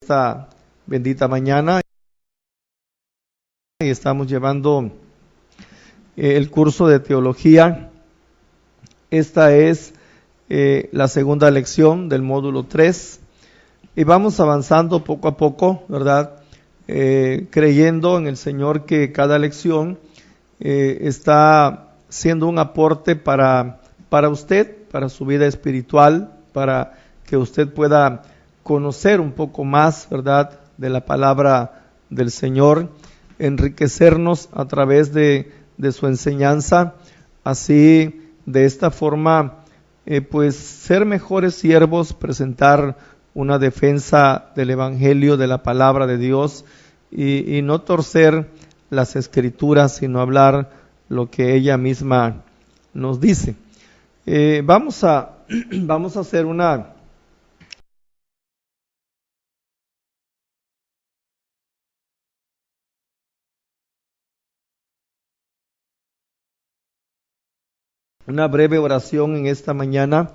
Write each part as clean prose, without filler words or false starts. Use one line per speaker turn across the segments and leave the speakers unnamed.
Esta bendita mañana y estamos llevando el curso de teología. Esta es la segunda lección del módulo 3 y vamos avanzando poco a poco, ¿verdad? Creyendo en el Señor que cada lección está siendo un aporte para usted, para su vida espiritual, para que usted pueda conocer un poco más, ¿verdad?, de la palabra del Señor, enriquecernos a través de su enseñanza, así de esta forma, pues ser mejores siervos, presentar una defensa del Evangelio, de la palabra de Dios, y no torcer las Escrituras, sino hablar lo que ella misma nos dice. Vamos a hacer una breve oración en esta mañana,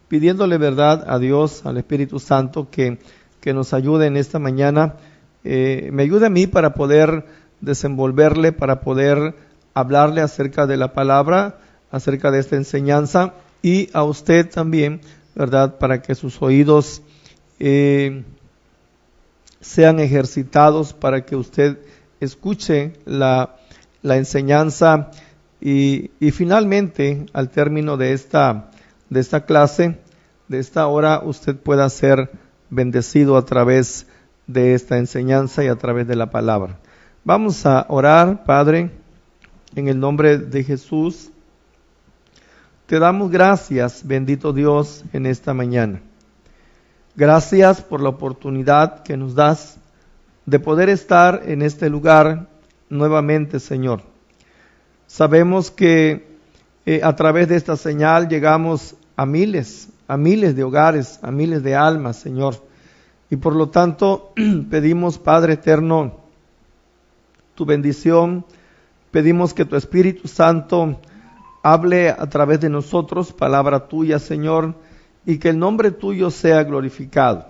pidiéndole verdad a Dios, al Espíritu Santo, que nos ayude en esta mañana, me ayude a mí para poder desenvolverle, para poder hablarle acerca de la palabra, acerca de esta enseñanza, y a usted también, ¿verdad?, para que sus oídos sean ejercitados, para que usted escuche la enseñanza. Y finalmente, al término de esta clase, de esta hora, usted pueda ser bendecido a través de esta enseñanza y a través de la palabra. Vamos a orar. Padre, en el nombre de Jesús, te damos gracias, bendito Dios, en esta mañana. Gracias por la oportunidad que nos das de poder estar en este lugar nuevamente, Señor. Sabemos que a través de esta señal llegamos a miles de hogares, a miles de almas, Señor. Y por lo tanto pedimos, Padre eterno, tu bendición. Pedimos que tu Espíritu Santo hable a través de nosotros, palabra tuya, Señor, y que el nombre tuyo sea glorificado,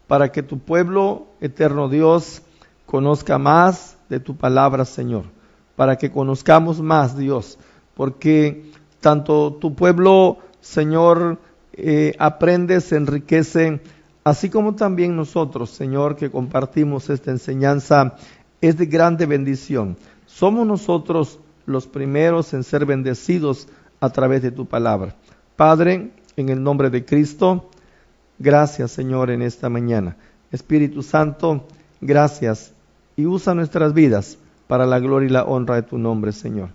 para que tu pueblo, eterno Dios, conozca más de tu palabra, Señor. Para que conozcamos más, Dios, porque tanto tu pueblo, Señor, aprende, se enriquece, así como también nosotros, Señor, que compartimos esta enseñanza, es de grande bendición. Somos nosotros los primeros en ser bendecidos a través de tu palabra. Padre, en el nombre de Cristo, gracias, Señor, en esta mañana. Espíritu Santo, gracias, y usa nuestras vidas para la gloria y la honra de tu nombre, Señor.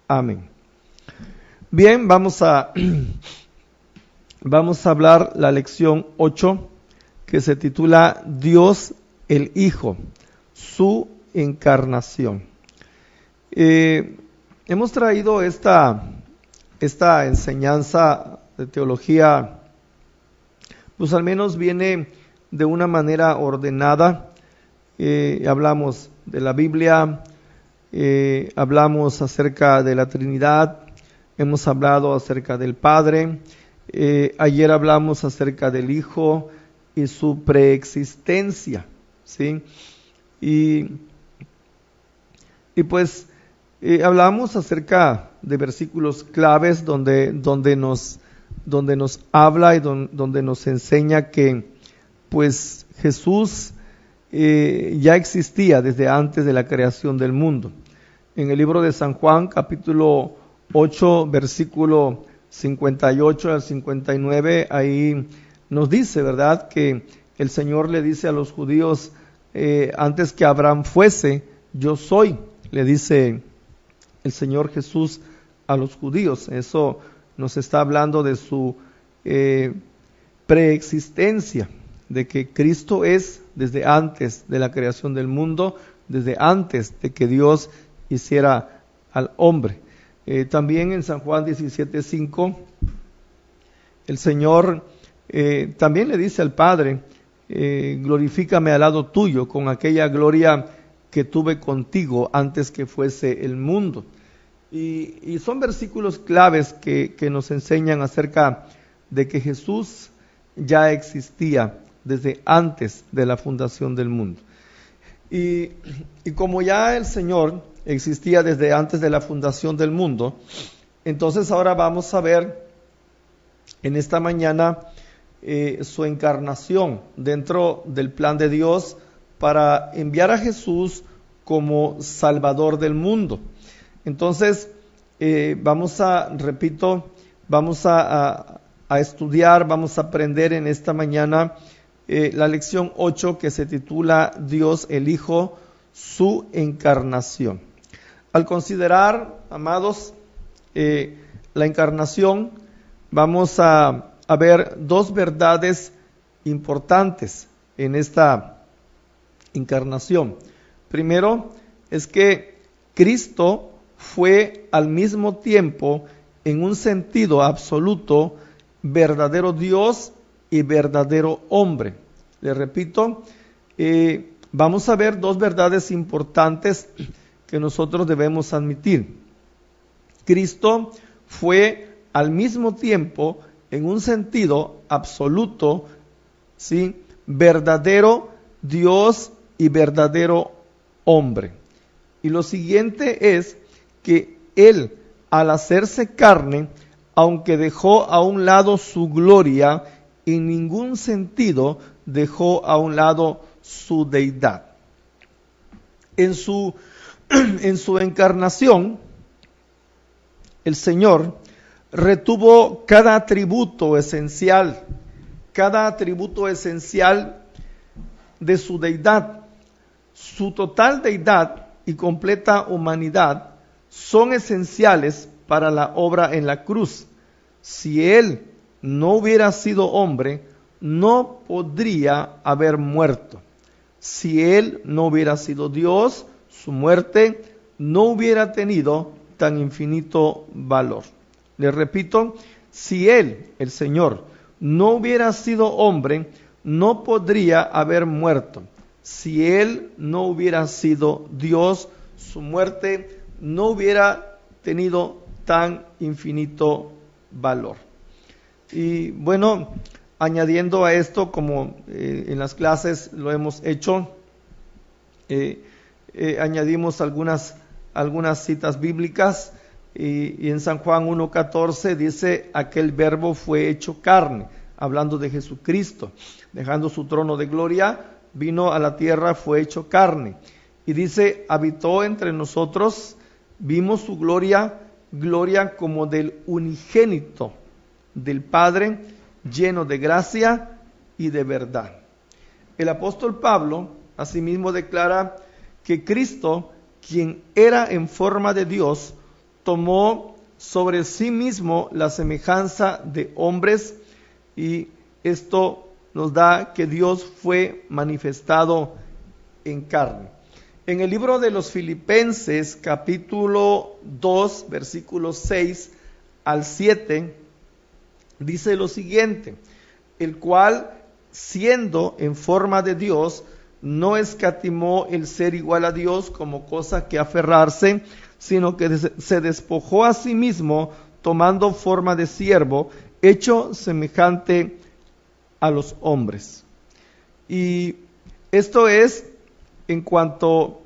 Amén. Bien, vamos a hablar la lección 8, que se titula Dios el Hijo, su encarnación. Hemos traído esta enseñanza de teología, pues al menos viene de una manera ordenada. Hablamos de la Biblia, hablamos acerca de la Trinidad, hemos hablado acerca del Padre, ayer hablamos acerca del Hijo y su preexistencia, ¿sí? Y pues hablamos acerca de versículos claves donde nos habla y donde nos enseña que pues Jesús ya existía desde antes de la creación del mundo. En el libro de San Juan, capítulo 8, versículo 58 al 59, ahí nos dice, ¿verdad?, que el Señor le dice a los judíos, antes que Abraham fuese, yo soy, le dice el Señor Jesús a los judíos. Eso nos está hablando de su preexistencia, de que Cristo es desde antes de la creación del mundo, desde antes de que Dios hiciera al hombre. También en San Juan 17:5, el Señor también le dice al Padre, glorifícame al lado tuyo con aquella gloria que tuve contigo antes que fuese el mundo. Y son versículos claves que nos enseñan acerca de que Jesús ya existía desde antes de la fundación del mundo. Y como ya el Señor existía desde antes de la fundación del mundo, entonces ahora vamos a ver en esta mañana su encarnación dentro del plan de Dios para enviar a Jesús como Salvador del mundo. Entonces vamos a estudiar, vamos a aprender en esta mañana la lección 8 que se titula Dios el Hijo, su encarnación. Al considerar, amados, la encarnación, vamos a ver dos verdades importantes en esta encarnación. Primero, es que Cristo fue al mismo tiempo, en un sentido absoluto, verdadero Dios y verdadero hombre. Le repito, vamos a ver dos verdades importantes que nosotros debemos admitir. Cristo fue al mismo tiempo, en un sentido absoluto, ¿sí?, verdadero Dios y verdadero hombre. Y lo siguiente es que Él, al hacerse carne, aunque dejó a un lado su gloria, en ningún sentido dejó a un lado su deidad. En su encarnación, el Señor retuvo cada atributo esencial de su deidad. Su total deidad y completa humanidad son esenciales para la obra en la cruz. Si Él no hubiera sido hombre, no podría haber muerto. Si Él no hubiera sido Dios, su muerte no hubiera tenido tan infinito valor. Les repito, si Él, el Señor, no hubiera sido hombre, no podría haber muerto. Si Él no hubiera sido Dios, su muerte no hubiera tenido tan infinito valor. Y bueno, añadiendo a esto, como en las clases lo hemos hecho, añadimos algunas citas bíblicas, y en San Juan 1:14 dice: aquel verbo fue hecho carne, hablando de Jesucristo, dejando su trono de gloria, vino a la tierra, fue hecho carne. Y dice: habitó entre nosotros, vimos su gloria como del unigénito del Padre, lleno de gracia y de verdad. El apóstol Pablo asimismo declara que Cristo, quien era en forma de Dios, tomó sobre sí mismo la semejanza de hombres, y esto nos da que Dios fue manifestado en carne. En el libro de los Filipenses, capítulo 2, versículos 6 al 7, dice lo siguiente: el cual, siendo en forma de Dios, no escatimó el ser igual a Dios como cosa que aferrarse, sino que se despojó a sí mismo, tomando forma de siervo, hecho semejante a los hombres. Y esto es en cuanto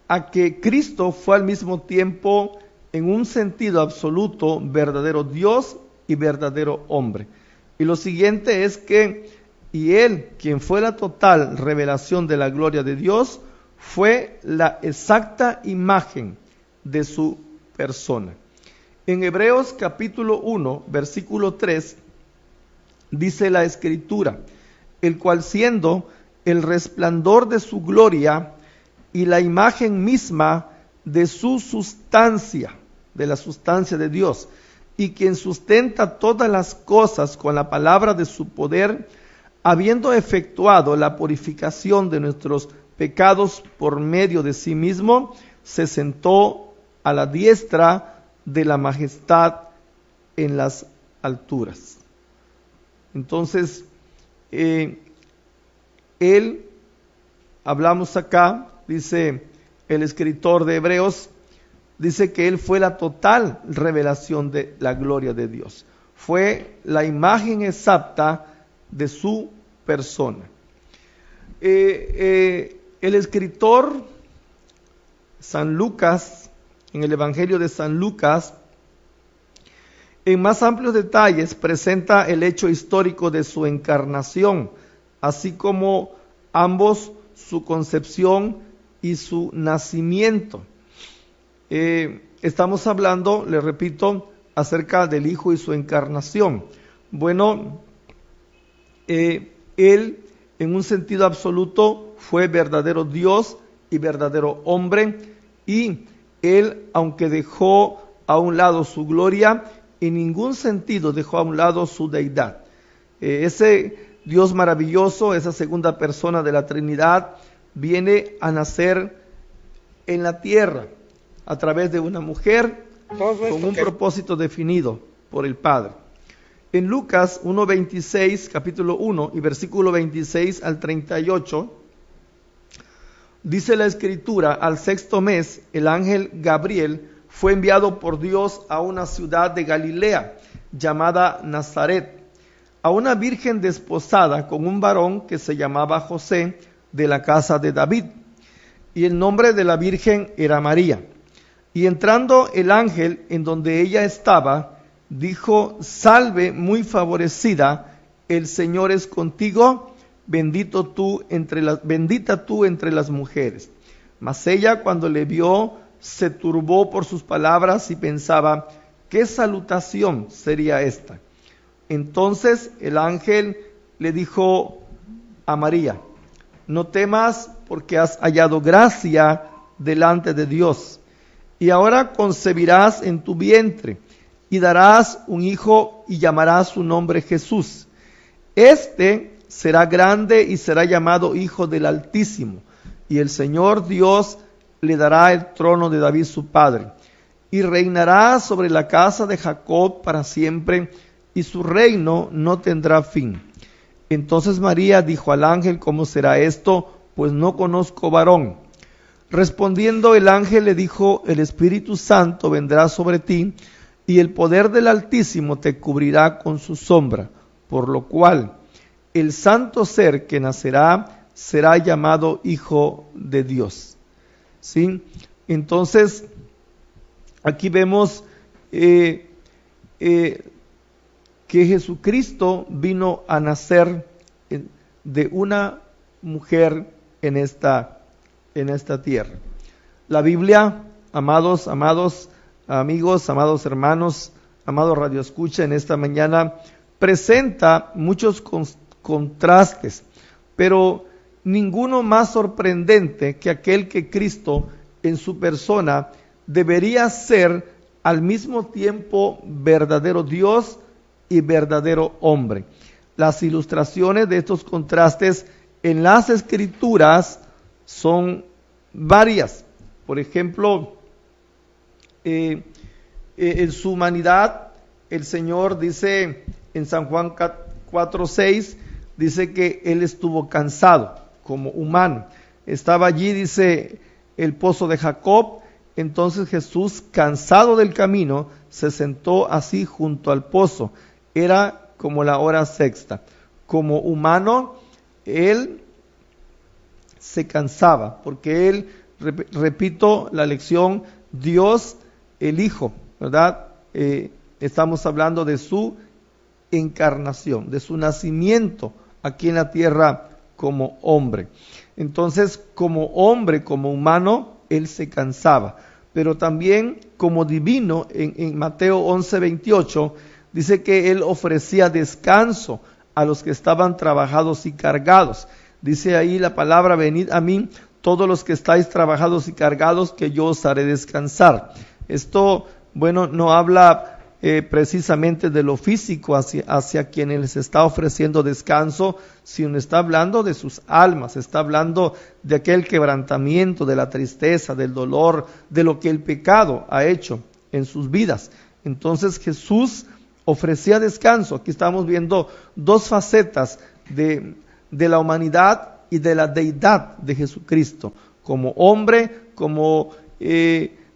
a que Cristo fue al mismo tiempo, en un sentido absoluto, verdadero Dios y verdadero hombre. Y lo siguiente es que, y Él, quien fue la total revelación de la gloria de Dios, fue la exacta imagen de su persona. En Hebreos capítulo 1, versículo 3, dice la Escritura: el cual, siendo el resplandor de su gloria y la imagen misma de su sustancia, de la sustancia de Dios, y quien sustenta todas las cosas con la palabra de su poder, habiendo efectuado la purificación de nuestros pecados por medio de sí mismo, se sentó a la diestra de la majestad en las alturas. Entonces, Él, hablamos acá, dice el escritor de Hebreos, dice que Él fue la total revelación de la gloria de Dios. Fue la imagen exacta de su persona. El escritor San Lucas, en el Evangelio de San Lucas, en más amplios detalles presenta el hecho histórico de su encarnación, así como ambos su concepción y su nacimiento. Estamos hablando, le repito, acerca del Hijo y su encarnación. Bueno, Él, en un sentido absoluto, fue verdadero Dios y verdadero hombre, y Él, aunque dejó a un lado su gloria, en ningún sentido dejó a un lado su deidad. Ese Dios maravilloso, esa segunda persona de la Trinidad, viene a nacer en la tierra a través de una mujer con un propósito definido por el Padre. En Lucas 1:26, capítulo 1 y versículo 26 al 38, dice la Escritura: al sexto mes, el ángel Gabriel fue enviado por Dios a una ciudad de Galilea llamada Nazaret, a una virgen desposada con un varón que se llamaba José, de la casa de David, y el nombre de la virgen era María. Y entrando el ángel en donde ella estaba, dijo: salve, muy favorecida, el Señor es contigo, bendita tú entre las mujeres. Mas ella, cuando le vio, se turbó por sus palabras y pensaba: ¿qué salutación sería esta? Entonces el ángel le dijo a María: no temas, porque has hallado gracia delante de Dios, y ahora concebirás en tu vientre, y darás un hijo, y llamarás su nombre Jesús. Este será grande y será llamado Hijo del Altísimo, y el Señor Dios le dará el trono de David su padre, y reinará sobre la casa de Jacob para siempre, y su reino no tendrá fin. Entonces María dijo al ángel: ¿cómo será esto? Pues no conozco varón. Respondiendo el ángel le dijo: el Espíritu Santo vendrá sobre ti, y el poder del Altísimo te cubrirá con su sombra, por lo cual el santo ser que nacerá será llamado Hijo de Dios. ¿Sí? Entonces, aquí vemos que Jesucristo vino a nacer de una mujer en esta tierra. La Biblia, amados amigos, amados hermanos, amados radioescucha, en esta mañana presenta muchos contrastes, pero ninguno más sorprendente que aquel que Cristo en su persona debería ser al mismo tiempo verdadero Dios y verdadero hombre. Las ilustraciones de estos contrastes en las Escrituras son varias. Por ejemplo, en su humanidad, el Señor dice en San Juan 4:6, dice que Él estuvo cansado como humano. Estaba allí, dice, el pozo de Jacob. Entonces Jesús, cansado del camino, se sentó así junto al pozo. Era como la hora sexta. Como humano, Él se cansaba, porque Él, repito la lección, Dios el Hijo, ¿verdad? Estamos hablando de su encarnación, de su nacimiento aquí en la tierra como hombre. Entonces, como hombre, como humano, Él se cansaba. Pero también como divino, en Mateo 11:28, dice que Él ofrecía descanso a los que estaban trabajados y cargados. Dice ahí la palabra: venid a mí todos los que estáis trabajados y cargados, que yo os haré descansar. Esto, bueno, no habla precisamente de lo físico hacia quienes les está ofreciendo descanso, sino está hablando de sus almas, está hablando de aquel quebrantamiento, de la tristeza, del dolor, de lo que el pecado ha hecho en sus vidas. Entonces Jesús ofrecía descanso. Aquí estamos viendo dos facetas de la humanidad y de la deidad de Jesucristo, como hombre, como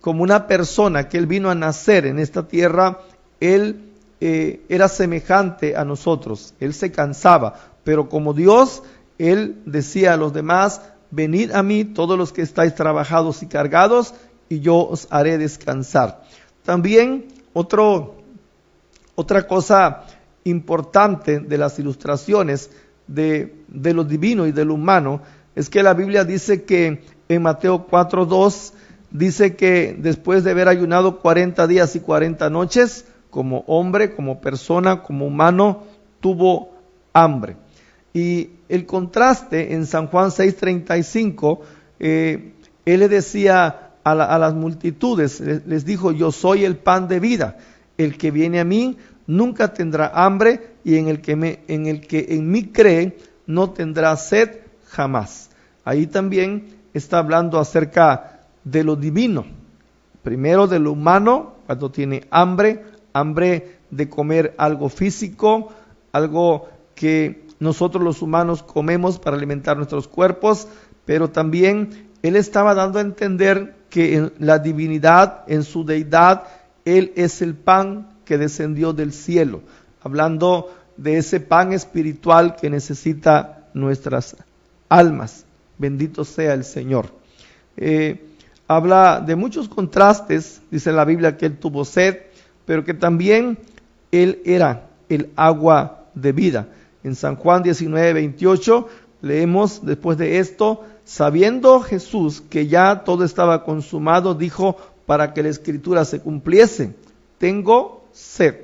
una persona que Él vino a nacer en esta tierra. Él era semejante a nosotros, Él se cansaba, pero como Dios, Él decía a los demás: venid a mí todos los que estáis trabajados y cargados, y yo os haré descansar. También otra cosa importante de las ilustraciones de lo divino y de lo humano es que la Biblia dice que en Mateo 4:2 dice que después de haber ayunado 40 días y 40 noches, como hombre, como persona, como humano, tuvo hambre. Y el contraste en San Juan 6:35, él le decía a las multitudes, les dijo: yo soy el pan de vida, el que viene a mí nunca tendrá hambre, y en el que en mí cree no tendrá sed jamás. Ahí también está hablando acerca de lo divino, primero de lo humano, cuando tiene hambre de comer algo físico, algo que nosotros los humanos comemos para alimentar nuestros cuerpos, pero también él estaba dando a entender que en la divinidad, en su deidad, él es el pan que descendió del cielo, hablando de ese pan espiritual que necesita nuestras almas. Bendito sea el Señor. Habla de muchos contrastes, dice la Biblia que él tuvo sed, pero que también él era el agua de vida. En San Juan 19:28 leemos después de esto: sabiendo Jesús que ya todo estaba consumado, dijo, para que la escritura se cumpliese: tengo sed.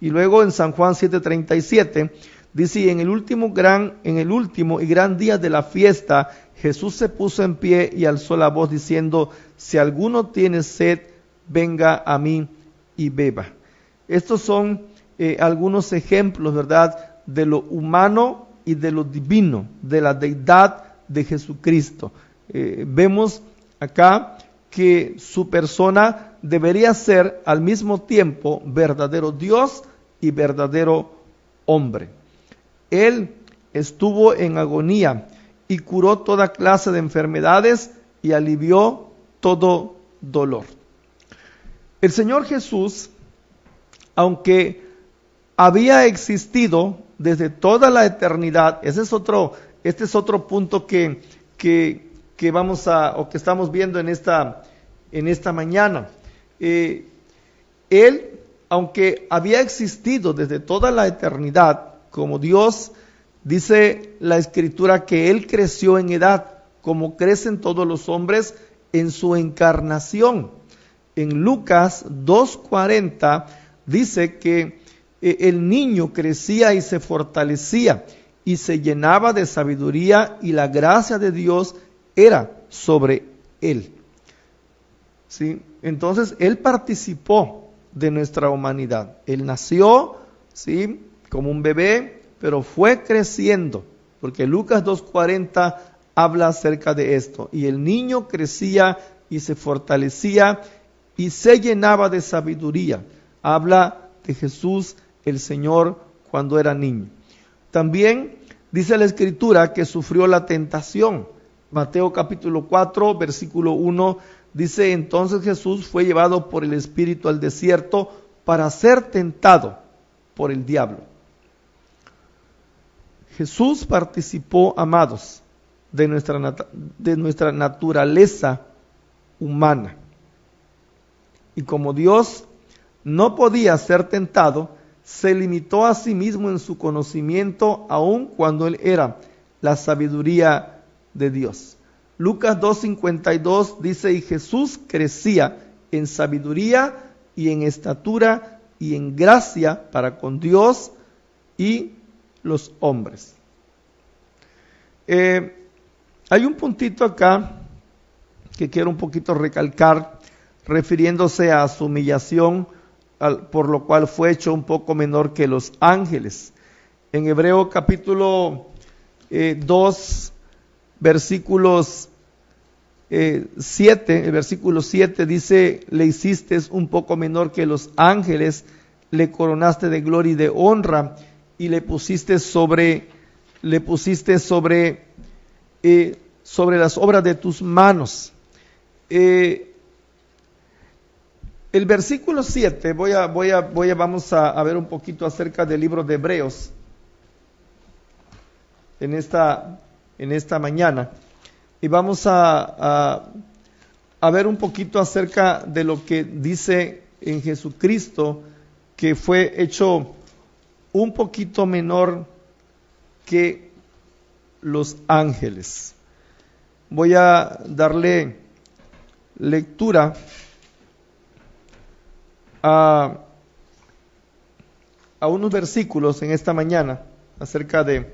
Y luego en San Juan 7:37 dice: y en el último y gran día de la fiesta, Jesús se puso en pie y alzó la voz diciendo: si alguno tiene sed, venga a mí y beba. Estos son algunos ejemplos, ¿verdad?, de lo humano y de lo divino, de la deidad de Jesucristo. Vemos acá que su persona debería ser al mismo tiempo verdadero Dios y verdadero hombre. Él estuvo en agonía y curó toda clase de enfermedades y alivió todo dolor. El Señor Jesús, aunque había existido desde toda la eternidad, este es otro punto que estamos viendo en esta mañana. Él, aunque había existido desde toda la eternidad como Dios, dice la Escritura que Él creció en edad, como crecen todos los hombres en su encarnación. En Lucas 2:40 dice que el niño crecía y se fortalecía y se llenaba de sabiduría, y la gracia de Dios era sobre él. ¿Sí? Entonces él participó de nuestra humanidad. Él nació, ¿sí?, como un bebé, pero fue creciendo, porque Lucas 2:40 habla acerca de esto. Y el niño crecía y se fortalecía y se llenaba de sabiduría. Habla de Jesús el Señor cuando era niño. También dice la Escritura que sufrió la tentación. Mateo capítulo 4, versículo 1 dice: entonces Jesús fue llevado por el Espíritu al desierto para ser tentado por el diablo. Jesús participó, amados, de nuestra naturaleza humana. Y como Dios no podía ser tentado, se limitó a sí mismo en su conocimiento, aun cuando él era la sabiduría de Dios. Lucas 2:52 dice: y Jesús crecía en sabiduría y en estatura y en gracia para con Dios y los hombres. Hay un puntito acá que quiero un poquito recalcar, refiriéndose a su humillación, por lo cual fue hecho un poco menor que los ángeles. En Hebreo capítulo 2, versículos 7, el versículo 7 dice: le hiciste un poco menor que los ángeles, le coronaste de gloria y de honra, y le pusiste sobre las obras de tus manos. El versículo 7, vamos a ver un poquito acerca del libro de Hebreos en esta en esta mañana. Y vamos a ver un poquito acerca de lo que dice en Jesucristo, que fue hecho un poquito menor que los ángeles. Voy a darle lectura a unos versículos en esta mañana acerca del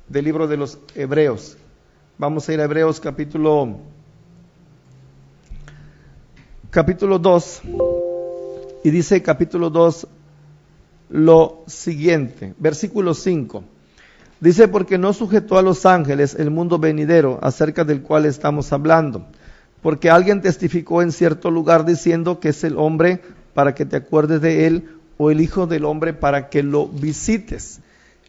libro de los Hebreos. Vamos a ir a Hebreos capítulo 2, y dice capítulo 2 lo siguiente, versículo 5. Dice: porque no sujetó a los ángeles el mundo venidero, acerca del cual estamos hablando. Porque alguien testificó en cierto lugar diciendo que es el hombre para que te acuerdes de él, o el hijo del hombre para que lo visites.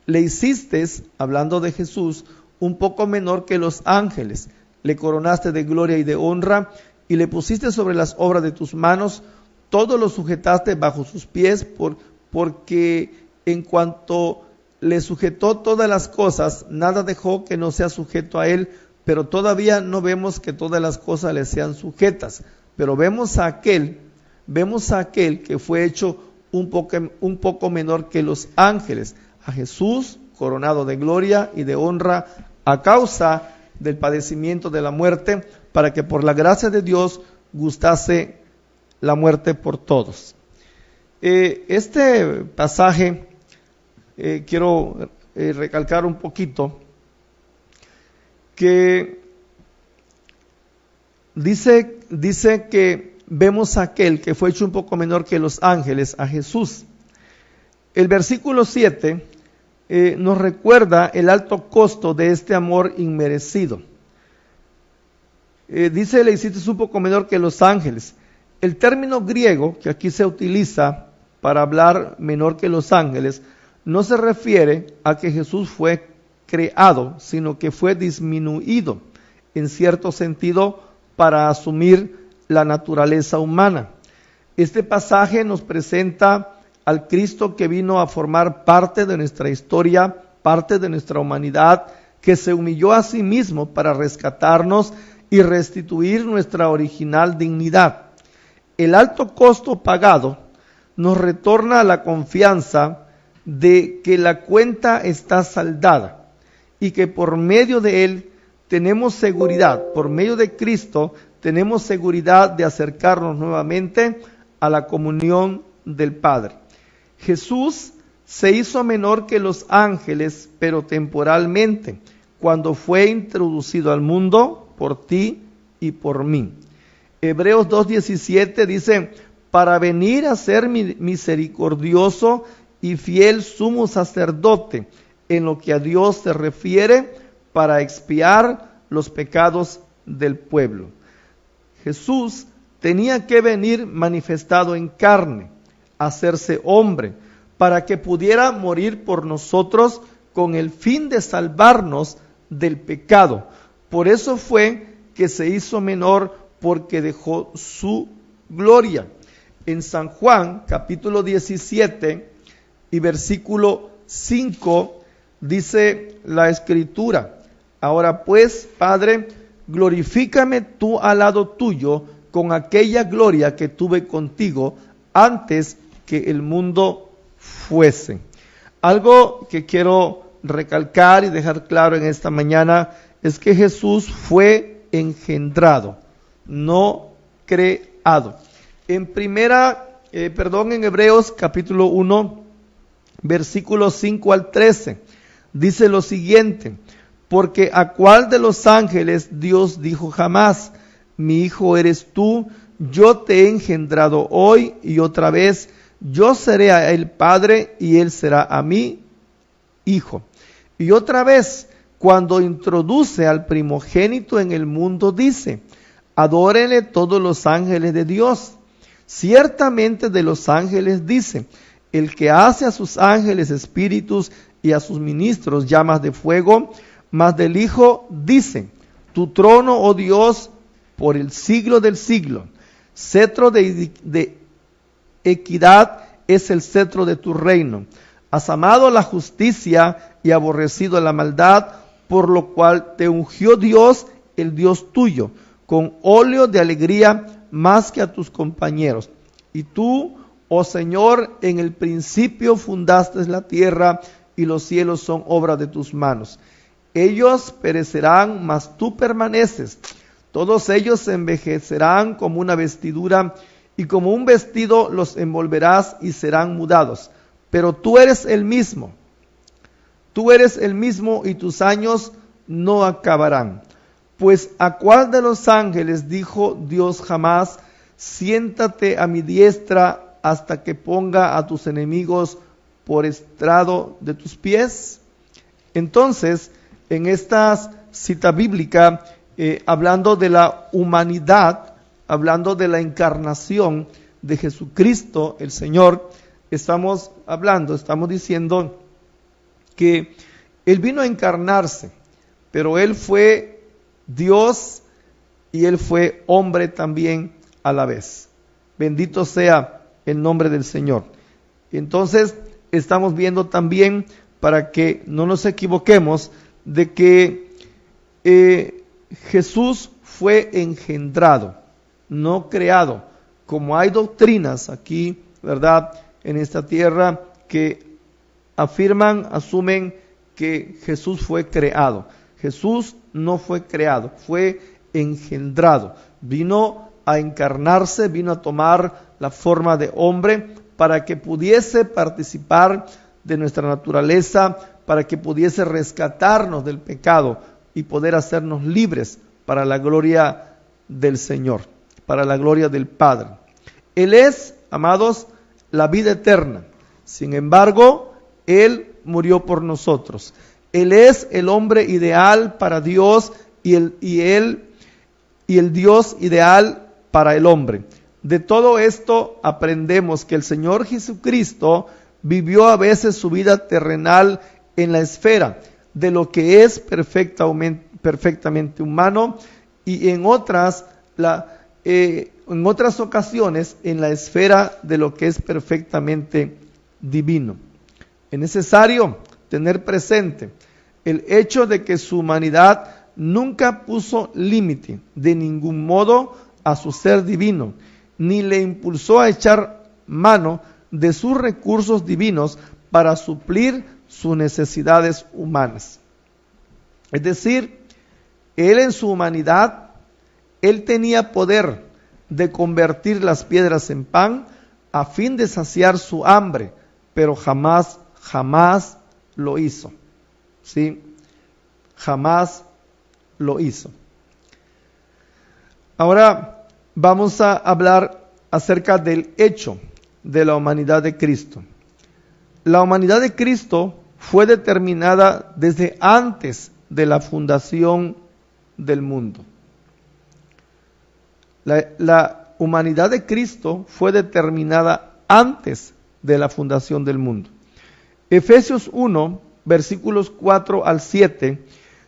Le hiciste, hablando de Jesús, un poco menor que los ángeles. Le coronaste de gloria y de honra, y le pusiste sobre las obras de tus manos. Todo lo sujetaste bajo sus pies, porque en cuanto le sujetó todas las cosas, nada dejó que no sea sujeto a él. Pero todavía no vemos que todas las cosas le sean sujetas. Pero vemos a aquel que fue hecho un poco menor que los ángeles, a Jesús, coronado de gloria y de honra a causa del padecimiento de la muerte, para que por la gracia de Dios gustase la muerte por todos. Este pasaje quiero recalcar un poquito, que dice que vemos a aquel que fue hecho un poco menor que los ángeles, a Jesús. El versículo 7 nos recuerda el alto costo de este amor inmerecido. Dice: le hiciste un poco menor que los ángeles. El término griego que aquí se utiliza para hablar menor que los ángeles no se refiere a que Jesús fue creado, sino que fue disminuido en cierto sentido para asumir la naturaleza humana. Este pasaje nos presenta al Cristo que vino a formar parte de nuestra historia, parte de nuestra humanidad, que se humilló a sí mismo para rescatarnos y restituir nuestra original dignidad. El alto costo pagado nos retorna a la confianza de que la cuenta está saldada, y que por medio de Él tenemos seguridad, por medio de Cristo tenemos seguridad de acercarnos nuevamente a la comunión del Padre. Jesús se hizo menor que los ángeles, pero temporalmente, cuando fue introducido al mundo por ti y por mí. Hebreos 2:17 dice: para venir a ser misericordioso y fiel sumo sacerdote, en lo que a Dios se refiere, para expiar los pecados del pueblo. Jesús tenía que venir manifestado en carne, hacerse hombre, para que pudiera morir por nosotros con el fin de salvarnos del pecado. Por eso fue que se hizo menor, porque dejó su gloria. En San Juan, capítulo 17 y versículo 5, dice la Escritura: ahora pues, Padre, glorifícame tú al lado tuyo con aquella gloria que tuve contigo antes que el mundo fuese. Algo que quiero recalcar y dejar claro en esta mañana es que Jesús fue engendrado, no creado. En Hebreos capítulo 1, versículos 5 al 13, dice lo siguiente: porque a cuál de los ángeles Dios dijo jamás: mi hijo eres tú, yo te he engendrado hoy, y otra vez: yo seré a él padre y él será a mí hijo. Y otra vez, cuando introduce al primogénito en el mundo, dice: adórenle todos los ángeles de Dios. Ciertamente de los ángeles dice: el que hace a sus ángeles espíritus y a sus ministros llamas de fuego. Mas del Hijo dice: tu trono, oh Dios, por el siglo del siglo. Cetro de equidad es el cetro de tu reino. Has amado la justicia y aborrecido la maldad. por lo cual te ungió Dios, el Dios tuyo, con óleo de alegría más que a tus compañeros. Y tú, oh Señor, en el principio fundaste la tierra, y los cielos son obra de tus manos. Ellos perecerán, mas tú permaneces. Todos ellos se envejecerán como una vestidura, y como un vestido los envolverás y serán mudados. Pero tú eres el mismo. Tú eres el mismo y tus años no acabarán. Pues ¿a cuál de los ángeles dijo Dios jamás: siéntate a mi diestra hasta que ponga a tus enemigos por estrado de tus pies? Entonces, en esta cita bíblica, hablando de la humanidad, hablando de la encarnación de Jesucristo, el Señor, estamos diciendo que Él vino a encarnarse, pero Él fue Dios y Él fue hombre también a la vez. Bendito sea el nombre del Señor. Entonces, estamos viendo también, para que no nos equivoquemos, de que Jesús fue engendrado, no creado, como hay doctrinas aquí, ¿verdad?, en esta tierra que asumen que Jesús fue creado. Jesús no fue creado, fue engendrado. Vino a encarnarse, vino a tomar la forma de hombre para que pudiese participar de nuestra naturaleza, para que pudiese rescatarnos del pecado y poder hacernos libres para la gloria del Señor, para la gloria del Padre. Él es, amados, la vida eterna. Sin embargo, Él murió por nosotros. Él es el hombre ideal para Dios y el Dios ideal para el hombre. De todo esto aprendemos que el Señor Jesucristo vivió a veces su vida terrenal en la esfera de lo que es perfectamente humano, y en otras ocasiones en la esfera de lo que es perfectamente divino. Es necesario tener presente el hecho de que su humanidad nunca puso límite de ningún modo a su ser divino, ni le impulsó a echar mano de sus recursos divinos para suplir sus necesidades humanas. Es decir, Él en su humanidad, Él tenía poder de convertir las piedras en pan a fin de saciar su hambre, pero jamás lo hizo. ¿Sí? Jamás lo hizo. Ahora vamos a hablar acerca del hecho de la humanidad de Cristo. La humanidad de Cristo fue determinada desde antes de la fundación del mundo. La humanidad de Cristo fue determinada antes de la fundación del mundo. Efesios 1, versículos 4 al 7,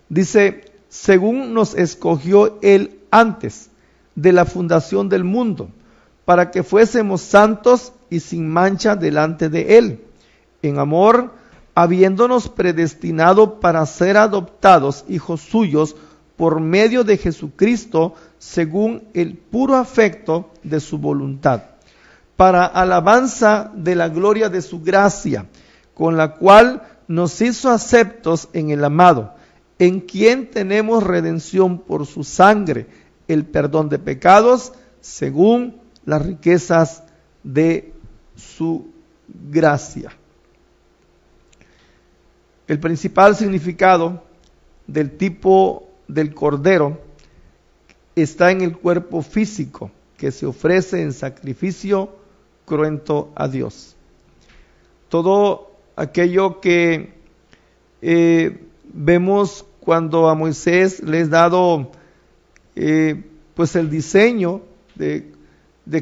dice: según nos escogió Él antes de la fundación del mundo, para que fuésemos santos y sin mancha delante de Él, en amor, habiéndonos predestinado para ser adoptados hijos suyos por medio de Jesucristo, según el puro afecto de su voluntad, para alabanza de la gloria de su gracia, con la cual nos hizo aceptos en el amado, en quien tenemos redención por su sangre, el perdón de pecados, según las riquezas de su gracia. El principal significado del tipo del cordero está en el cuerpo físico que se ofrece en sacrificio cruento a Dios. Todo aquello que vemos cuando a Moisés le es dado pues el diseño de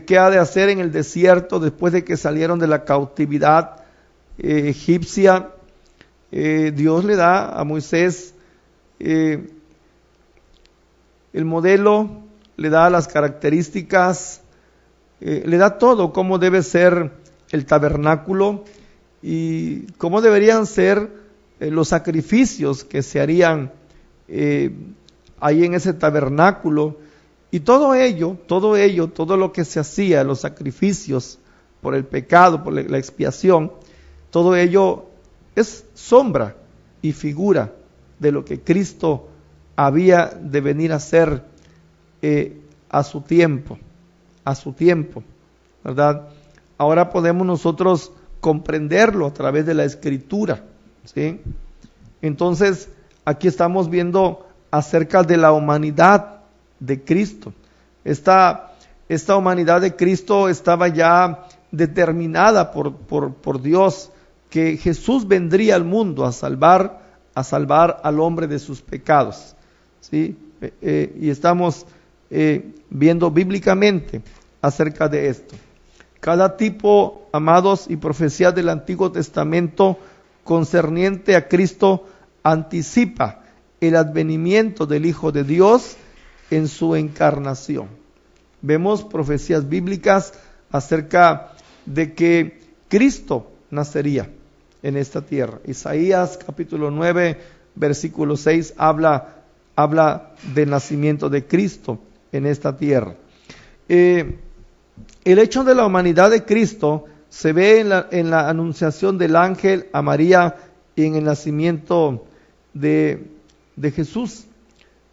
qué ha de hacer en el desierto después de que salieron de la cautividad egipcia. Dios le da a Moisés el modelo, le da las características, le da todo, cómo debe ser el tabernáculo y cómo deberían ser los sacrificios que se harían ahí en ese tabernáculo, y todo lo que se hacía, los sacrificios por el pecado, por la expiación, todo ello es sombra y figura de lo que Cristo había de venir a hacer a su tiempo, ¿verdad? Ahora podemos nosotros comprenderlo a través de la Escritura, ¿sí? Entonces, aquí estamos viendo acerca de la humanidad de Cristo. Esta humanidad de Cristo estaba ya determinada por Dios, que Jesús vendría al mundo a salvar al hombre de sus pecados, ¿sí? Y estamos viendo bíblicamente acerca de esto. Cada tipo, amados, y profecía del Antiguo Testamento concerniente a Cristo anticipa el advenimiento del Hijo de Dios en su encarnación. Vemos profecías bíblicas acerca de que Cristo nacería en esta tierra. Isaías capítulo 9, versículo 6 habla del nacimiento de Cristo en esta tierra. El hecho de la humanidad de Cristo se ve en la anunciación del ángel a María y en el nacimiento de Jesús,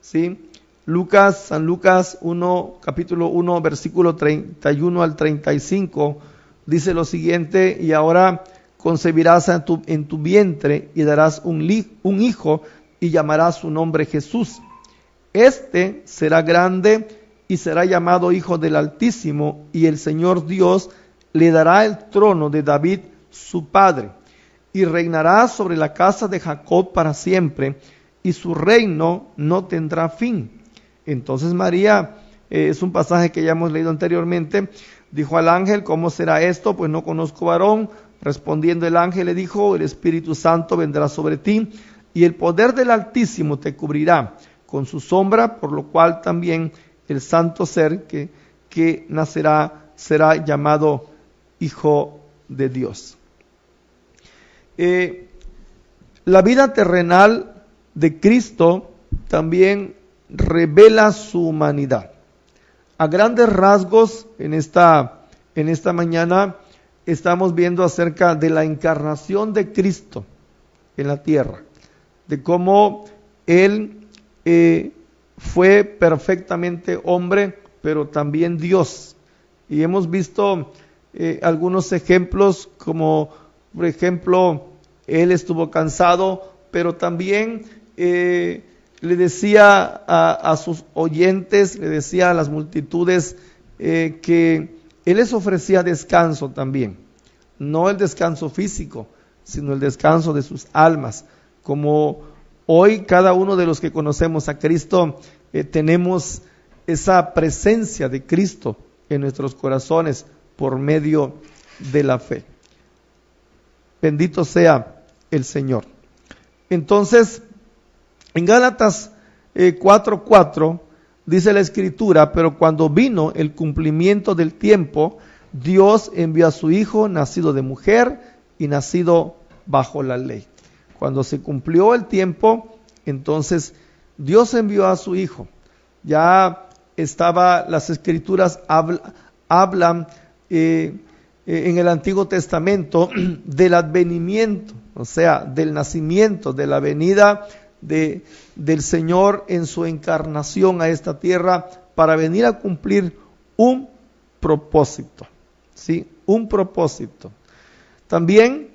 ¿sí? San Lucas 1, capítulo 1, versículo 31 al 35, dice lo siguiente: y ahora concebirás en tu vientre y darás un hijo y llamarás su nombre Jesús. Este será grande y será llamado Hijo del Altísimo, y el Señor Dios le dará el trono de David su padre, y reinará sobre la casa de Jacob para siempre, y su reino no tendrá fin. Entonces María, es un pasaje que ya hemos leído anteriormente, dijo al ángel: ¿cómo será esto? Pues no conozco varón. Respondiendo el ángel le dijo: el Espíritu Santo vendrá sobre ti, y el poder del Altísimo te cubrirá con su sombra, por lo cual también el santo ser que nacerá será llamado Hijo de Dios. La vida terrenal de Cristo también revela su humanidad. A grandes rasgos, en esta mañana estamos viendo acerca de la encarnación de Cristo en la tierra, de cómo Él fue perfectamente hombre, pero también Dios. Y hemos visto algunos ejemplos, como por ejemplo, Él estuvo cansado, pero también le decía a sus oyentes, le decía a las multitudes que Él les ofrecía descanso también. No el descanso físico, sino el descanso de sus almas. Como hoy cada uno de los que conocemos a Cristo tenemos esa presencia de Cristo en nuestros corazones por medio de la fe. Bendito sea el Señor. Entonces, en Gálatas 4:4 dice la Escritura: pero cuando vino el cumplimiento del tiempo, Dios envió a su Hijo, nacido de mujer y nacido bajo la ley. Cuando se cumplió el tiempo, entonces Dios envió a su Hijo. Ya las Escrituras hablan en el Antiguo Testamento del advenimiento, o sea, del nacimiento, de la venida del Señor en su encarnación a esta tierra para venir a cumplir un propósito, ¿sí? Un propósito. También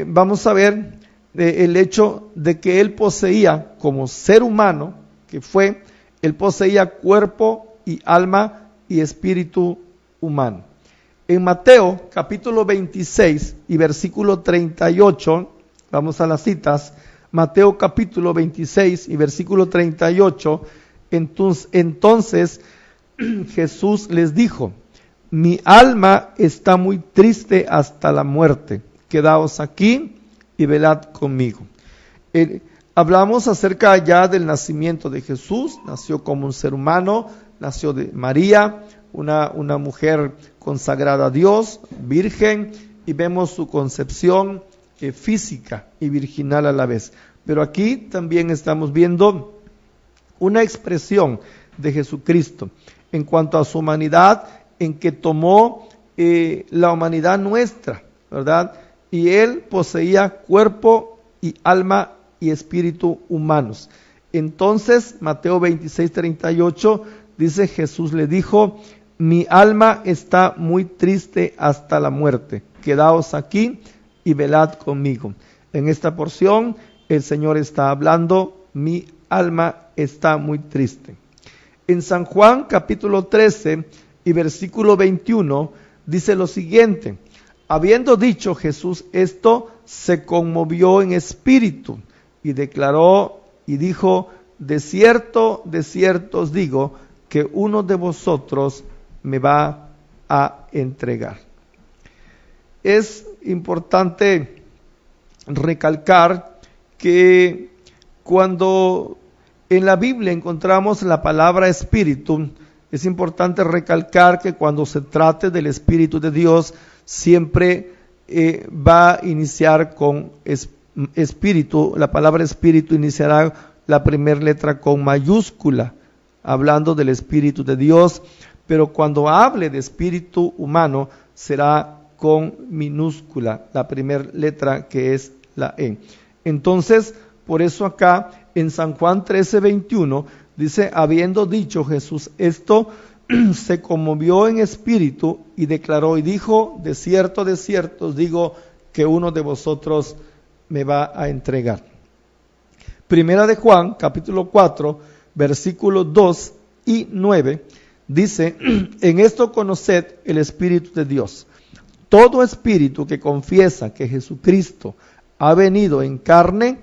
vamos a ver el hecho de que Él poseía, como ser humano que fue, Él poseía cuerpo y alma y espíritu humano. En Mateo capítulo 26 y versículo 38, vamos a las citas. Mateo capítulo 26 y versículo 38, entonces Jesús les dijo: mi alma está muy triste hasta la muerte, quedaos aquí y velad conmigo. Hablamos acerca ya del nacimiento de Jesús. Nació como un ser humano, nació de María, una mujer consagrada a Dios, virgen, y vemos su concepción física y virginal a la vez. Pero aquí también estamos viendo una expresión de Jesucristo en cuanto a su humanidad, en que tomó la humanidad nuestra, ¿verdad? Y Él poseía cuerpo y alma y espíritu humanos. Entonces, Mateo 26:38 dice: Jesús le dijo: mi alma está muy triste hasta la muerte. Quedaos aquí y velad conmigo. En esta porción, el Señor está hablando: mi alma está muy triste. En San Juan capítulo 13 y versículo 21 dice lo siguiente: habiendo dicho Jesús esto, se conmovió en espíritu y declaró y dijo: de cierto os digo, que uno de vosotros me va a entregar. Es importante recalcar que cuando en la Biblia encontramos la palabra espíritu, es importante recalcar que cuando se trate del Espíritu de Dios, siempre va a iniciar con espíritu. La palabra espíritu iniciará la primera letra con mayúscula, hablando del Espíritu de Dios, pero cuando hable de espíritu humano, será con minúscula, la primera letra, que es la E. Entonces, por eso acá en San Juan 13:21 dice: habiendo dicho Jesús esto, se conmovió en espíritu y declaró y dijo: de cierto os digo, que uno de vosotros me va a entregar. Primera de Juan, capítulo 4, versículos 2 y 9, dice: en esto conoced el Espíritu de Dios. Todo espíritu que confiesa que Jesucristo ha venido en carne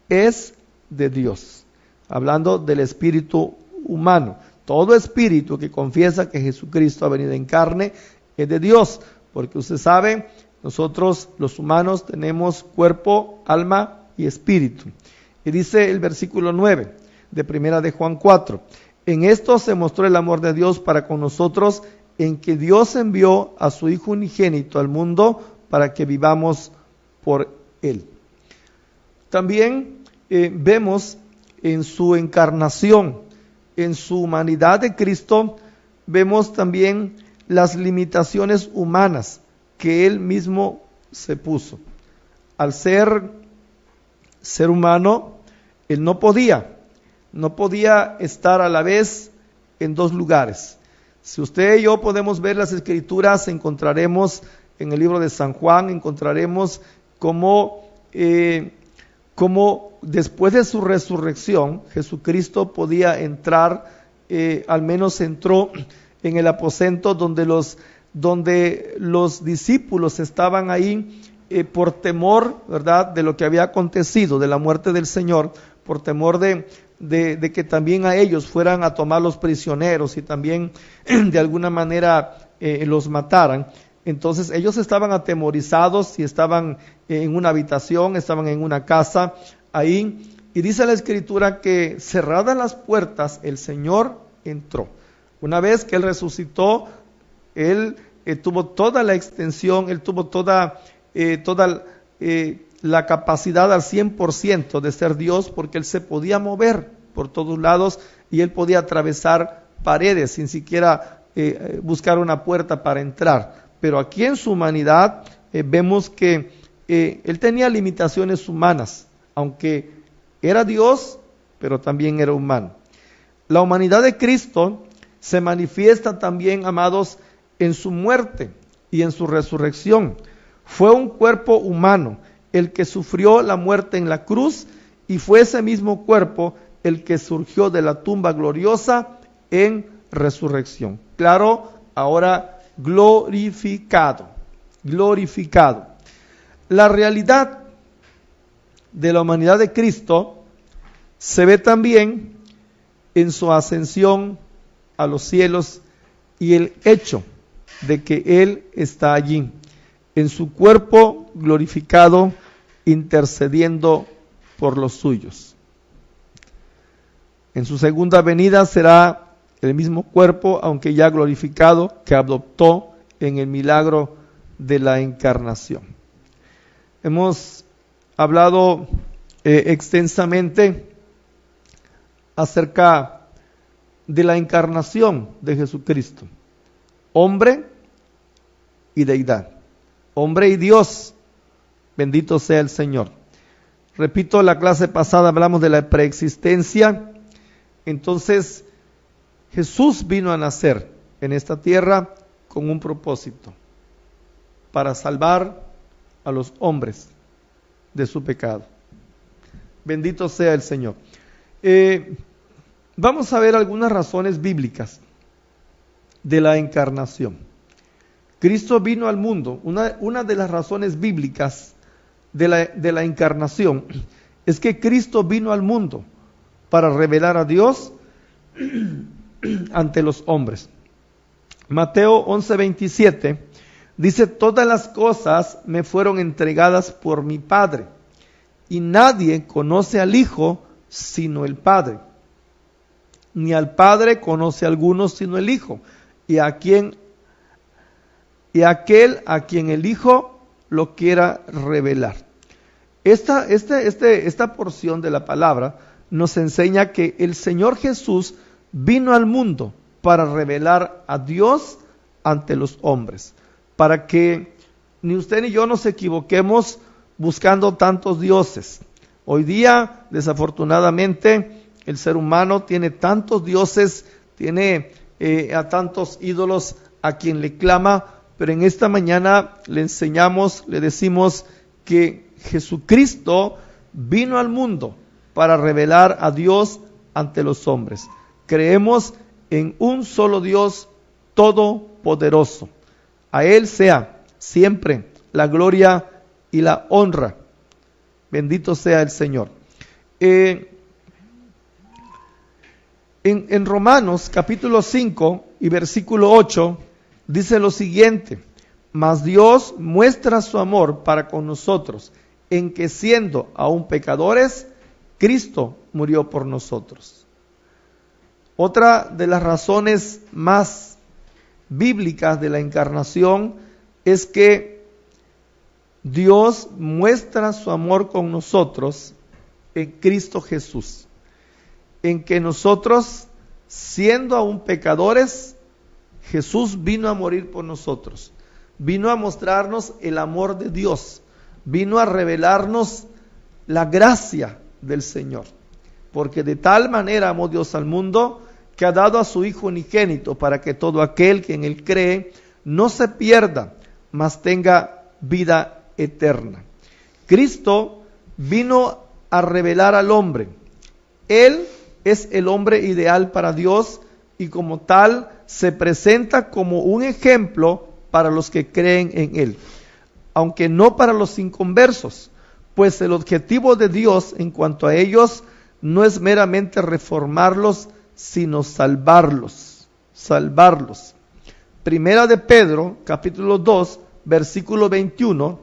es de Dios. Hablando del espíritu humano. Todo espíritu que confiesa que Jesucristo ha venido en carne es de Dios. Porque usted sabe, nosotros los humanos tenemos cuerpo, alma y espíritu. Y dice el versículo 9 de Primera de Juan 4: en esto se mostró el amor de Dios para con nosotros, en que Dios envió a su Hijo unigénito al mundo para que vivamos por Él. También vemos en su encarnación, en su humanidad de Cristo, vemos también las limitaciones humanas que Él mismo se puso. Al ser humano, Él no podía estar a la vez en dos lugares. Si usted y yo podemos ver las Escrituras, encontraremos en el libro de San Juan, encontraremos cómo después de su resurrección, Jesucristo podía entrar, al menos entró en el aposento donde los discípulos estaban ahí por temor, ¿verdad?, de lo que había acontecido, de la muerte del Señor, por temor de que también a ellos fueran a tomar los prisioneros y también de alguna manera los mataran. Entonces ellos estaban atemorizados y estaban en una habitación, estaban en una casa ahí, y dice la Escritura que cerradas las puertas el Señor entró. Una vez que Él resucitó, Él tuvo toda la extensión, Él tuvo toda la capacidad al 100% de ser Dios, porque Él se podía mover por todos lados y Él podía atravesar paredes sin siquiera buscar una puerta para entrar. Pero aquí en su humanidad vemos que Él tenía limitaciones humanas, aunque era Dios, pero también era humano. La humanidad de Cristo se manifiesta también, amados, en su muerte y en su resurrección. Fue un cuerpo humano el que sufrió la muerte en la cruz, y fue ese mismo cuerpo el que surgió de la tumba gloriosa en resurrección. Claro, ahora glorificado. La realidad de la humanidad de Cristo se ve también en su ascensión a los cielos y el hecho de que Él está allí, en su cuerpo glorificado, intercediendo por los suyos. En su segunda venida será el mismo cuerpo, aunque ya glorificado, que adoptó en el milagro de la encarnación. Hemos hablado extensamente acerca de la encarnación de Jesucristo, hombre y deidad, hombre y Dios, bendito sea el Señor. Repito, la clase pasada hablamos de la preexistencia. Entonces Jesús vino a nacer en esta tierra con un propósito, para salvar a los hombres de su pecado. Bendito sea el Señor. Vamos a ver algunas razones bíblicas de la encarnación. Cristo vino al mundo. Una de las razones bíblicas de la encarnación es que Cristo vino al mundo para revelar a Dios ante los hombres. Mateo 11:27 dice: todas las cosas me fueron entregadas por mi Padre, y nadie conoce al Hijo sino el Padre, ni al Padre conoce a alguno sino el Hijo, y aquel a quien el Hijo lo quiera revelar. Esta porción de la palabra nos enseña que el Señor Jesús vino al mundo para revelar a Dios ante los hombres, para que ni usted ni yo nos equivoquemos buscando tantos dioses. Hoy día, desafortunadamente, el ser humano tiene tantos dioses, tiene a tantos ídolos a quien le clama, pero en esta mañana le enseñamos, le decimos que Jesucristo vino al mundo para revelar a Dios ante los hombres. Creemos en un solo Dios todopoderoso. A Él sea siempre la gloria y la honra. Bendito sea el Señor. En Romanos capítulo 5 y versículo 8 dice lo siguiente: mas Dios muestra su amor para con nosotros, en que siendo aún pecadores, Cristo murió por nosotros. Otra de las razones más bíblicas de la encarnación es que Dios muestra su amor con nosotros en Cristo Jesús, en que nosotros, siendo aún pecadores, Jesús vino a morir por nosotros, vino a mostrarnos el amor de Dios, vino a revelarnos la gracia del Señor, porque de tal manera amó Dios al mundo que ha dado a su Hijo unigénito, para que todo aquel que en Él cree no se pierda, mas tenga vida eterna. Cristo vino a revelar al hombre. Él es el hombre ideal para Dios y como tal se presenta como un ejemplo para los que creen en Él, aunque no para los inconversos, pues el objetivo de Dios en cuanto a ellos no es meramente reformarlos, sino salvarlos. Primera de Pedro, capítulo 2, versículo 21,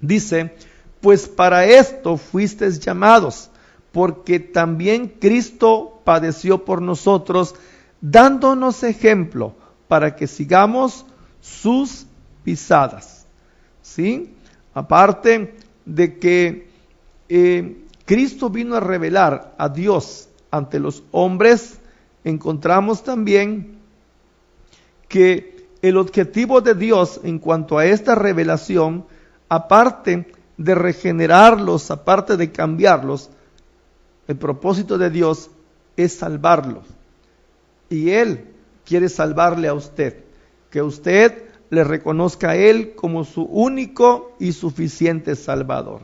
dice: pues para esto fuisteis llamados, porque también Cristo padeció por nosotros, dándonos ejemplo para que sigamos sus pisadas. ¿Sí? Aparte de que Cristo vino a revelar a Dios ante los hombres, encontramos también que el objetivo de Dios en cuanto a esta revelación, aparte de regenerarlos, aparte de cambiarlos, el propósito de Dios es salvarlos. Y Él quiere salvarle a usted, que usted le reconozca a Él como su único y suficiente Salvador.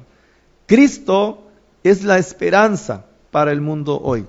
Cristo es la esperanza para el mundo hoy.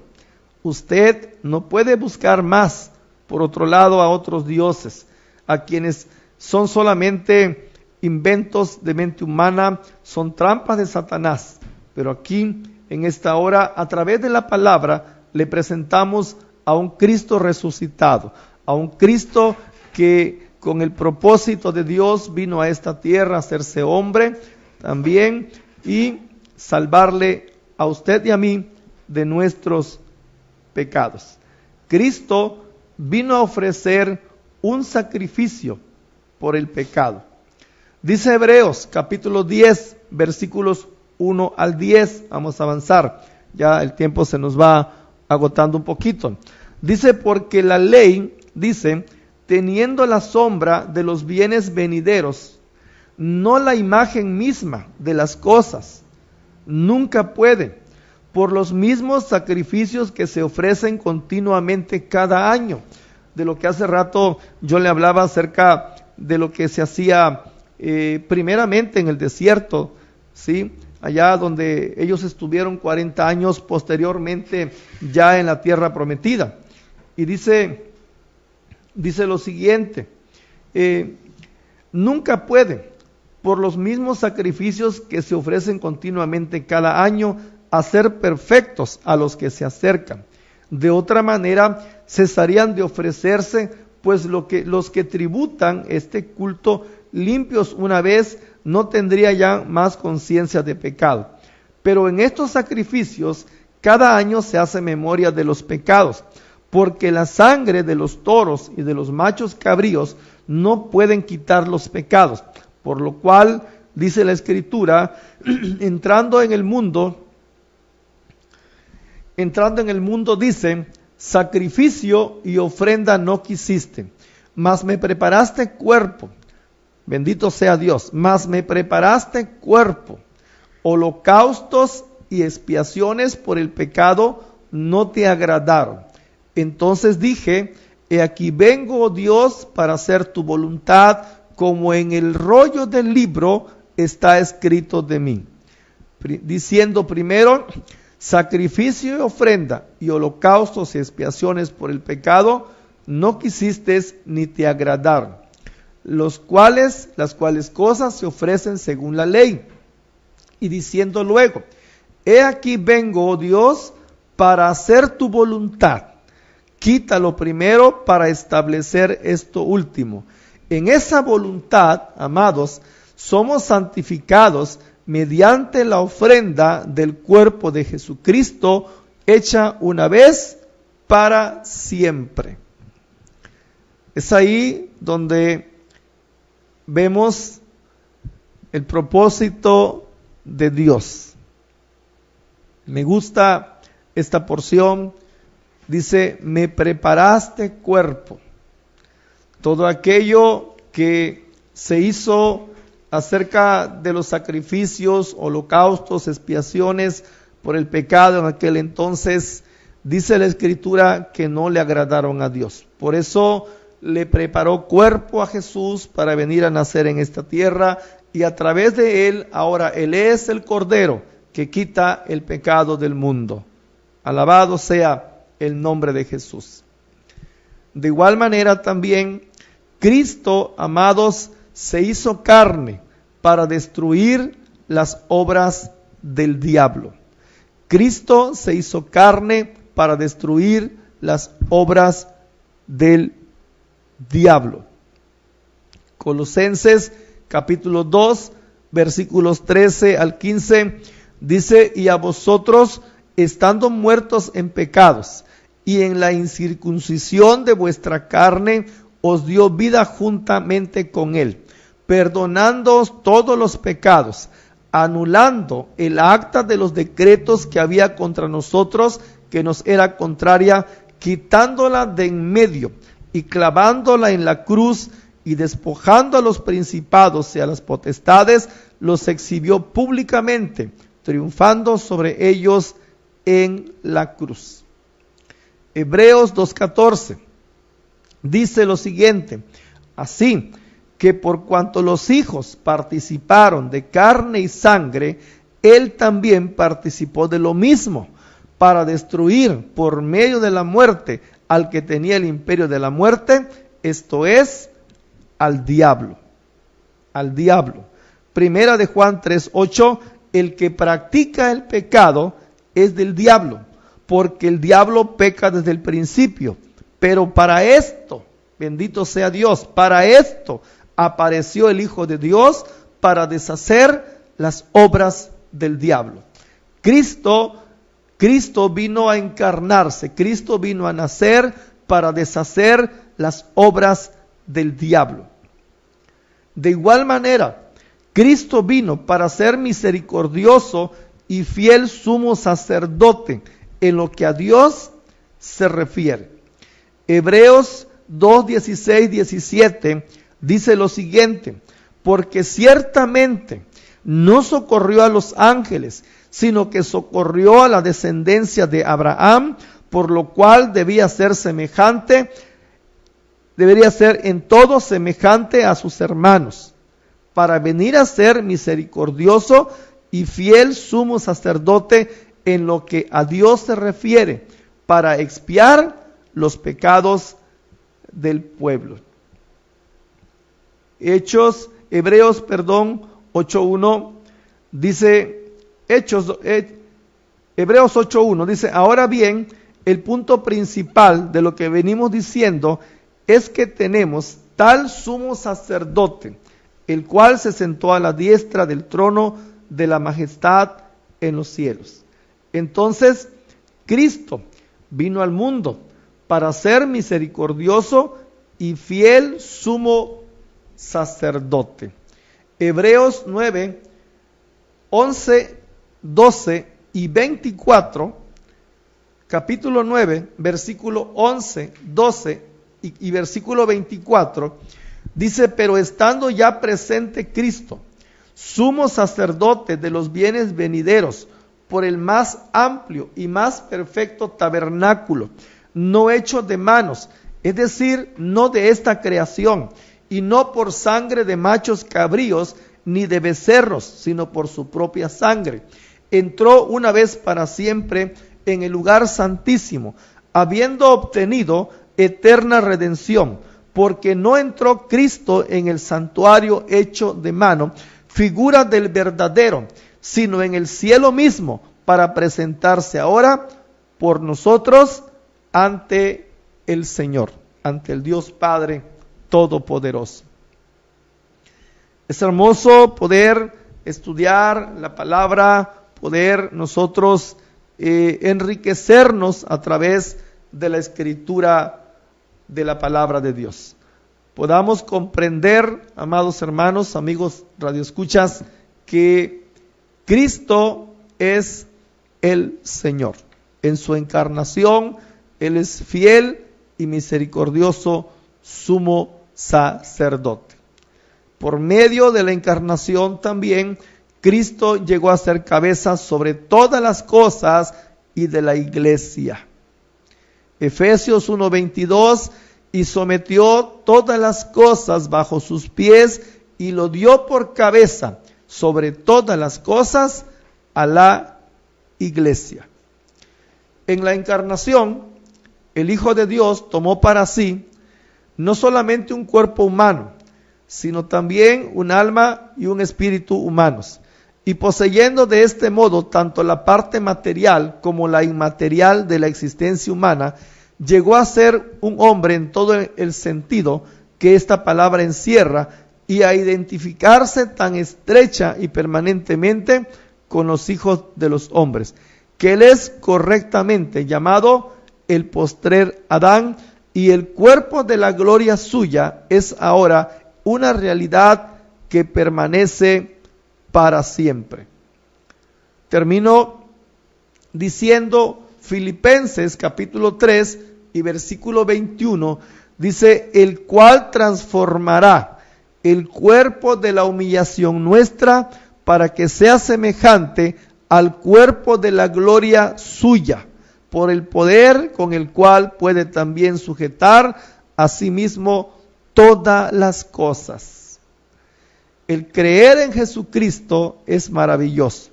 Usted no puede buscar más por otro lado a otros dioses, a quienes son solamente inventos de mente humana, son trampas de Satanás. Pero aquí, en esta hora, a través de la palabra, le presentamos a un Cristo resucitado, a un Cristo que con el propósito de Dios vino a esta tierra a hacerse hombre también y salvarle a usted y a mí de nuestros pecados. Cristo vino a ofrecer un sacrificio por el pecado. Dice Hebreos capítulo 10, versículos 1 al 10. Vamos a avanzar, ya el tiempo se nos va agotando un poquito. Dice, porque la ley, dice, teniendo la sombra de los bienes venideros, no la imagen misma de las cosas, nunca puede, por los mismos sacrificios que se ofrecen continuamente cada año. De lo que hace rato yo le hablaba acerca de lo que se hacía primeramente en el desierto, ¿sí? Allá donde ellos estuvieron 40 años, posteriormente ya en la tierra prometida. Y dice lo siguiente, nunca puede, por los mismos sacrificios que se ofrecen continuamente cada año, hacer perfectos a los que se acercan. De otra manera, cesarían de ofrecerse, pues los que tributan este culto limpios una vez, no tendría ya más conciencia de pecado. Pero en estos sacrificios, cada año se hace memoria de los pecados, porque la sangre de los toros y de los machos cabríos no pueden quitar los pecados. Por lo cual, dice la Escritura, entrando en el mundo dice, sacrificio y ofrenda no quisiste, mas me preparaste cuerpo. Bendito sea Dios, mas me preparaste cuerpo. Holocaustos y expiaciones por el pecado no te agradaron. Entonces dije, he aquí vengo, oh Dios, para hacer tu voluntad, como en el rollo del libro está escrito de mí. Diciendo primero, sacrificio y ofrenda y holocaustos y expiaciones por el pecado no quisiste ni te agradaron, las cuales cosas se ofrecen según la ley. Y diciendo luego, he aquí vengo, oh Dios, para hacer tu voluntad. Quítalo primero para establecer esto último. En esa voluntad, amados, somos santificados mediante la ofrenda del cuerpo de Jesucristo, hecha una vez para siempre. Es ahí donde vemos el propósito de Dios. Me gusta esta porción. Dice, me preparaste cuerpo. Todo aquello que se hizo acerca de los sacrificios, holocaustos, expiaciones por el pecado en aquel entonces, dice la Escritura que no le agradaron a Dios. Por eso le preparó cuerpo a Jesús para venir a nacer en esta tierra, y a través de él, ahora él es el Cordero que quita el pecado del mundo. Alabado sea el nombre de Jesús. De igual manera también, Cristo, amados, se hizo carne para destruir las obras del diablo. Cristo se hizo carne para destruir las obras del diablo. Colosenses capítulo 2, versículos 13 al 15, dice, y a vosotros, estando muertos en pecados y en la incircuncisión de vuestra carne, os dio vida juntamente con él, perdonándoos todos los pecados, anulando el acta de los decretos que había contra nosotros, que nos era contraria, quitándola de en medio y clavándola en la cruz, y despojando a los principados y a las potestades, los exhibió públicamente, triunfando sobre ellos en la cruz. Hebreos 2:14 dice lo siguiente, así que por cuanto los hijos participaron de carne y sangre, él también participó de lo mismo, para destruir por medio de la muerte al que tenía el imperio de la muerte, esto es, al diablo. Al diablo. Primera de Juan 3:8, el que practica el pecado es del diablo, porque el diablo peca desde el principio. Pero para esto, bendito sea Dios, para esto apareció el Hijo de Dios, para deshacer las obras del diablo. Cristo vino a encarnarse, Cristo vino a nacer para deshacer las obras del diablo. De igual manera, Cristo vino para ser misericordioso y fiel sumo sacerdote en lo que a Dios se refiere. Hebreos 2, 16, 17 dice lo siguiente: porque ciertamente no socorrió a los ángeles, sino que socorrió a la descendencia de Abraham, por lo cual debería ser en todo semejante a sus hermanos, para venir a ser misericordioso y fiel sumo sacerdote en lo que a Dios se refiere, para expiar los pecados del pueblo. Hebreos 8.1 dice, Hebreos 8.1 dice: ahora bien, el punto principal de lo que venimos diciendo es que tenemos tal sumo sacerdote, el cual se sentó a la diestra del trono de la majestad en los cielos. Entonces, Cristo vino al mundo para ser misericordioso y fiel sumo sacerdote. Hebreos 9, 11, 12 y 24, capítulo 9, versículo 11, 12 y versículo 24, dice: pero estando ya presente Cristo, sumo sacerdote de los bienes venideros, por el más amplio y más perfecto tabernáculo, no hecho de manos, es decir, no de esta creación, y no por sangre de machos cabríos, ni de becerros, sino por su propia sangre, entró una vez para siempre en el lugar santísimo, habiendo obtenido eterna redención, porque no entró Cristo en el santuario hecho de mano, figura del verdadero, sino en el cielo mismo, para presentarse ahora por nosotros ante el Señor, ante el Dios Padre Todopoderoso. Es hermoso poder estudiar la palabra, poder nosotros enriquecernos a través de la escritura de la palabra de Dios. Podamos comprender, amados hermanos, amigos radioescuchas, que Cristo es el Señor. En su encarnación, Él es fiel y misericordioso sumo sacerdote. Por medio de la encarnación también, Cristo llegó a ser cabeza sobre todas las cosas y de la iglesia. Efesios 1:22: y sometió todas las cosas bajo sus pies y lo dio por cabeza sobre todas las cosas a la iglesia. En la encarnación, el Hijo de Dios tomó para sí no solamente un cuerpo humano, sino también un alma y un espíritu humanos, y poseyendo de este modo tanto la parte material como la inmaterial de la existencia humana, llegó a ser un hombre en todo el sentido que esta palabra encierra, y a identificarse tan estrecha y permanentemente con los hijos de los hombres, que él es correctamente llamado el postrer Adán, y el cuerpo de la gloria suya es ahora una realidad que permanece para siempre. Termino diciendo Filipenses capítulo 3 y versículo 21, dice: el cual transformará el cuerpo de la humillación nuestra para que sea semejante al cuerpo de la gloria suya, por el poder con el cual puede también sujetar a sí mismo todas las cosas. El creer en Jesucristo es maravilloso.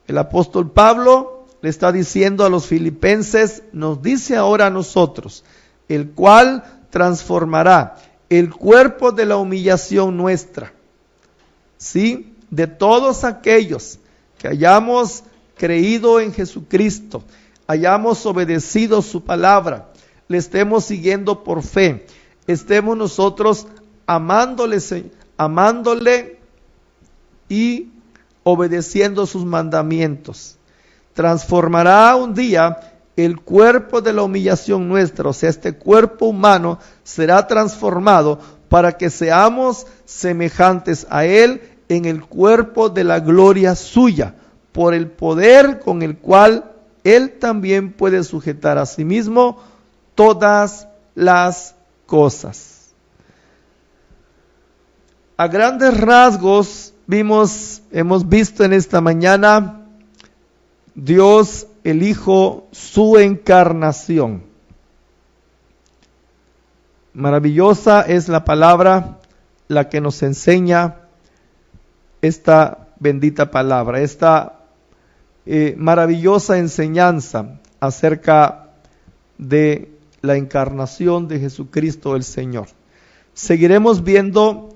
El apóstol Pablo le está diciendo a los filipenses, nos dice ahora a nosotros, el cual transformará el cuerpo de la humillación nuestra, ¿sí? De todos aquellos que hayamos creído en Jesucristo, hayamos obedecido su palabra, le estemos siguiendo por fe, estemos nosotros amándole y obedeciendo sus mandamientos. Transformará un día el cuerpo de la humillación nuestra, o sea, este cuerpo humano será transformado para que seamos semejantes a Él en el cuerpo de la gloria suya, por el poder con el cual Él también puede sujetar a sí mismo todas las cosas. A grandes rasgos hemos visto en esta mañana Dios, el Hijo, su encarnación. Maravillosa es la palabra, la que nos enseña esta bendita palabra, esta maravillosa enseñanza acerca de la encarnación de Jesucristo el Señor. Seguiremos viendo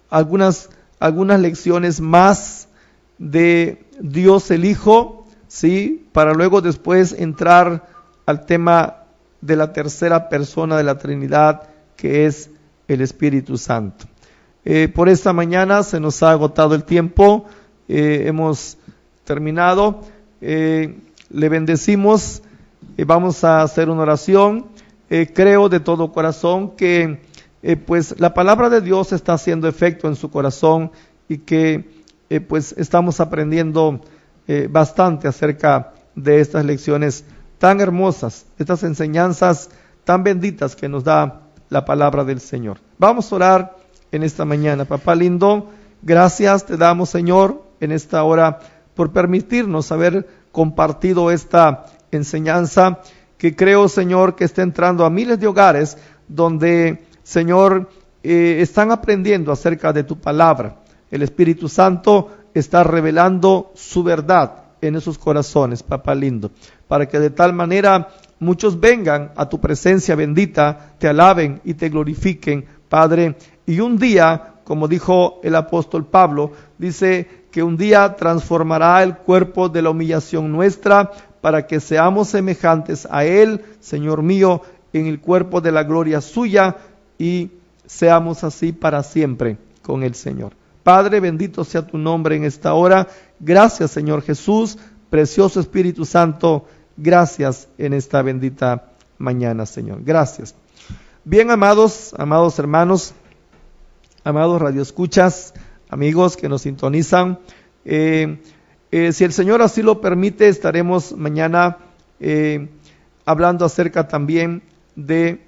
algunas lecciones más de Dios el Hijo, ¿sí? Para luego después entrar al tema de la tercera persona de la Trinidad, que es el Espíritu Santo. Por esta mañana se nos ha agotado el tiempo, hemos terminado, le bendecimos, vamos a hacer una oración. Creo de todo corazón que pues la palabra de Dios está haciendo efecto en su corazón y que pues estamos aprendiendo bastante acerca de estas lecciones tan hermosas, estas enseñanzas tan benditas que nos da la palabra del Señor. Vamos a orar en esta mañana. Papá lindo, gracias te damos, Señor, en esta hora por permitirnos haber compartido esta enseñanza que creo, Señor, que está entrando a miles de hogares donde, Señor, están aprendiendo acerca de tu palabra. El Espíritu Santo está revelando su verdad en esos corazones, papá lindo, para que de tal manera muchos vengan a tu presencia bendita, te alaben y te glorifiquen, Padre. Y un día, como dijo el apóstol Pablo, dice que un día transformará el cuerpo de la humillación nuestra para que seamos semejantes a Él, Señor mío, en el cuerpo de la gloria suya y seamos así para siempre con el Señor. Padre, bendito sea tu nombre en esta hora. Gracias, Señor Jesús, precioso Espíritu Santo, gracias en esta bendita mañana, Señor. Gracias. Bien, amados hermanos, amados radioescuchas, amigos que nos sintonizan, si el Señor así lo permite, estaremos mañana hablando acerca también del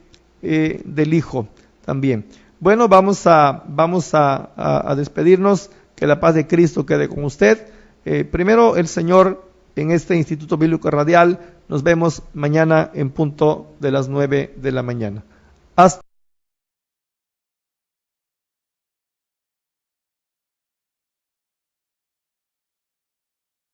Hijo también. Bueno, vamos a despedirnos, que la paz de Cristo quede con usted. Primero el Señor en este Instituto Bíblico Radial. Nos vemos mañana en punto de las 9 de la mañana. Hasta